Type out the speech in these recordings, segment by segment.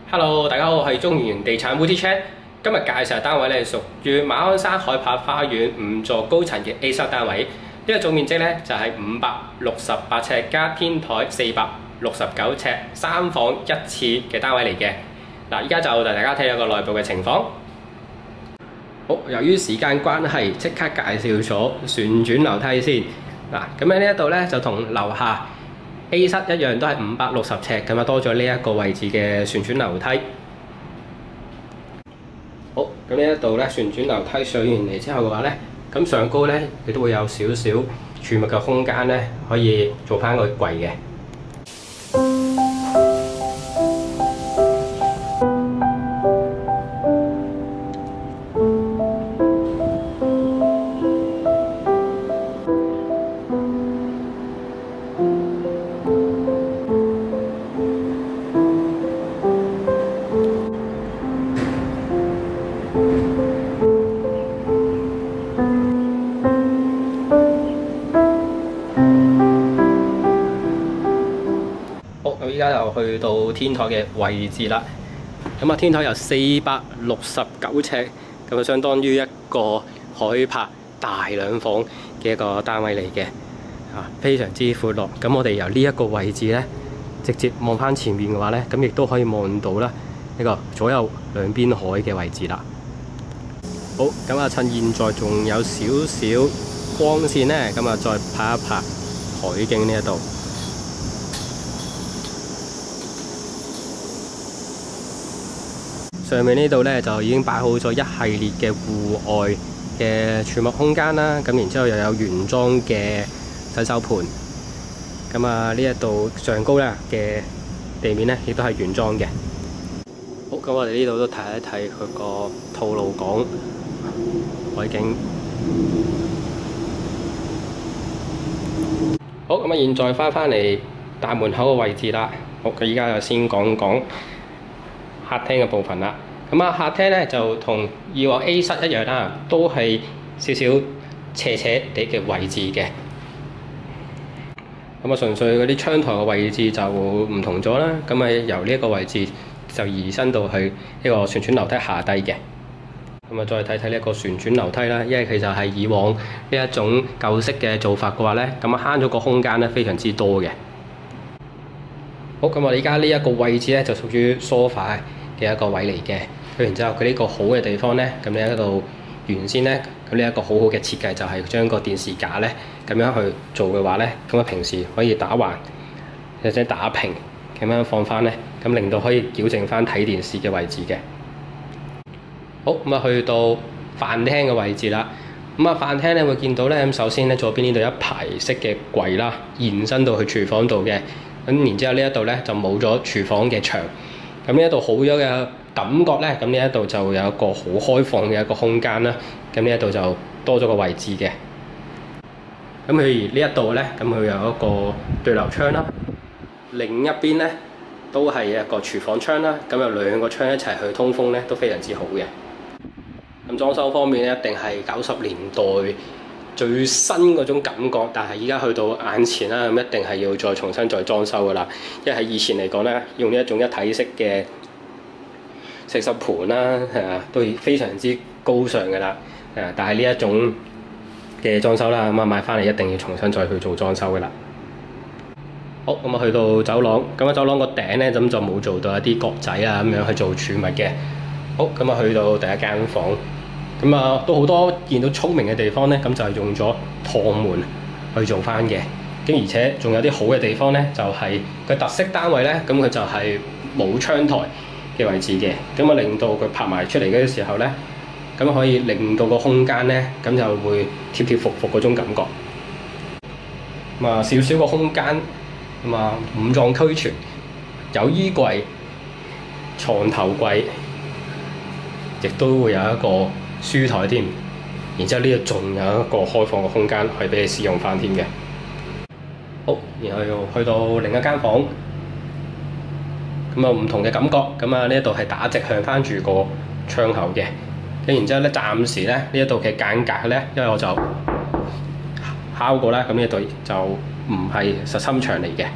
Hello，大家好，我係中原地產 Multi Chat。今日介紹嘅單位咧，屬於馬鞍山海柏花園5座高層嘅 A 室單位。呢個總面積咧就係568尺加天台469尺，3房1廁嘅單位嚟嘅。嗱，依家就帶大家睇下個內部嘅情況。好，由於時間關係，即刻介紹咗旋轉樓梯先。嗱，咁喺呢一度咧就同樓下 A 室一樣，都係560尺，咁啊多咗呢一個位置嘅旋轉樓梯。好，咁呢一度咧旋轉樓梯上完嚟之後嘅話咧，咁上高咧亦都會有少少儲物嘅空間咧，可以做翻個櫃嘅。依家又去到天台嘅位置啦。咁啊，天台有469尺，咁啊相當於一個海柏大2房嘅一個單位嚟嘅，非常之闊落。咁我哋由呢一個位置咧，直接望翻前面嘅話咧，咁亦都可以望到啦呢個左右兩邊海嘅位置啦。好，咁啊趁現在仲有少少光線咧，咁啊再拍一拍海景呢一度。上面呢度咧就已經擺好咗一系列嘅戶外嘅儲物空間啦，咁然之後又有原裝嘅洗手盆，咁啊呢一度上高咧嘅地面咧亦都係原裝嘅。好，咁我哋呢度都睇一睇佢個吐露港海景。好，咁啊現在翻嚟大門口嘅位置啦。好，佢依家就先講講客廳嘅部分啦，咁啊客廳咧就同以往 A 室一樣啦，都係少少斜斜地嘅位置嘅。咁啊純粹嗰啲窗台嘅位置就唔同咗啦，咁啊由呢一個位置就移伸到去呢個旋轉樓梯下低嘅。咁啊再睇睇呢一個旋轉樓梯啦，因為其實係以往呢一種舊式嘅做法嘅話咧，咁啊慳咗個空間咧非常之多嘅。好，咁我哋而家呢一個位置咧就屬於梳化嘅一個位嚟嘅。咁然之後佢呢個好嘅地方咧，咁呢一度原先咧，咁呢一個好好嘅設計就係將個電視架咧咁樣去做嘅話咧，咁啊平時可以打橫或者打平咁樣放翻咧，咁令到可以矯正翻睇電視嘅位置嘅。好，咁啊去到飯廳嘅位置啦。咁啊飯廳咧會見到咧，咁首先咧左邊呢度一排式嘅櫃啦，延伸到去廚房度嘅。咁然之後呢一度咧就冇咗廚房嘅牆，咁呢一度好咗嘅感覺咧，咁呢一度就有一個好開放嘅一個空間啦。咁呢一度就多咗個位置嘅。咁佢呢一度咧，咁佢有一個對流窗啦，另一邊咧都係一個廚房窗啦。咁有2個窗一齊去通風咧，都非常之好嘅。咁裝修方面咧，一定係90年代最新嗰種感覺，但係依家去到眼前啦，咁一定係要再重新再裝修噶啦。因為喺以前嚟講咧，用呢一種一體式嘅洗手盆啦，都非常之高尚噶啦。但係呢一種嘅裝修啦，咁啊買翻嚟一定要重新再去做裝修噶啦。好，咁啊去到走廊，咁啊走廊個頂咧咁就冇做到一啲角仔啊咁樣去做儲物嘅。好，咁啊去到第一間房。咁啊，都好多見到聰明嘅地方咧，咁就係用咗趟門去做翻嘅。咁而且仲有啲好嘅地方咧，就係佢特色單位咧，咁佢就係冇窗台嘅位置嘅。咁啊，令到佢拍埋出嚟嘅時候咧，咁可以令到個空間咧，咁就會貼貼服服嗰種感覺。咁啊，少少個空間，咁啊5臟俱全，有衣櫃、床頭櫃，亦都會有一個書台添，然之後呢度仲有一個開放嘅空間可以俾你使用翻添嘅。好，然後又去到另一間房，咁啊唔同嘅感覺，咁啊呢一度係打直向翻住個窗口嘅，咁然之後咧暫時咧呢一度嘅間隔咧，因為我就敲過啦，咁呢一度就唔係實心牆嚟嘅。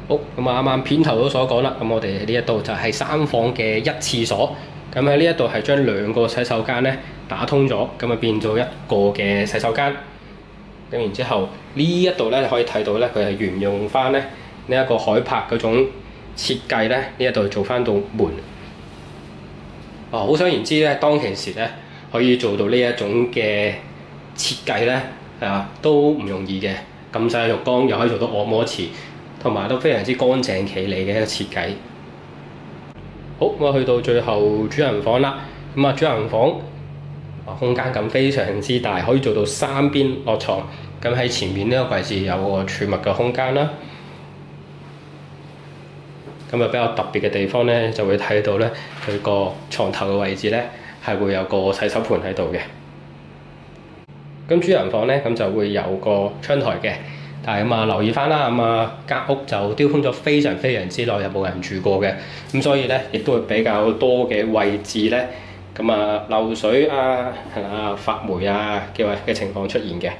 好，咁啊啱啱片頭都所講啦，咁我哋呢一度就係3房嘅一廁所，咁喺呢一度係將2個洗手間咧打通咗，咁啊變咗1個嘅洗手間。咁然之後呢一度咧可以睇到咧，佢係沿用翻咧呢一個海柏嗰種設計咧，呢一度做翻到門。可想而知咧，當其時咧可以做到呢一種嘅設計咧，都唔容易嘅。咁細嘅浴缸又可以做到按摩池，同埋都非常之乾淨企理嘅一個設計。好，咁去到最後主人房啦。咁主人房空間感非常之大，可以做到3邊落床。咁喺前面呢個位置有個儲物嘅空間啦。咁比較特別嘅地方咧，就會睇到咧佢個床頭嘅位置咧係會有個洗手盆喺度嘅。咁主人房咧咁就會有個窗台嘅，但係留意翻啦，間屋就丟空咗非常之耐，又冇人住過嘅，咁所以咧亦都會比較多嘅位置咧，漏水發霉嘅情況出現嘅。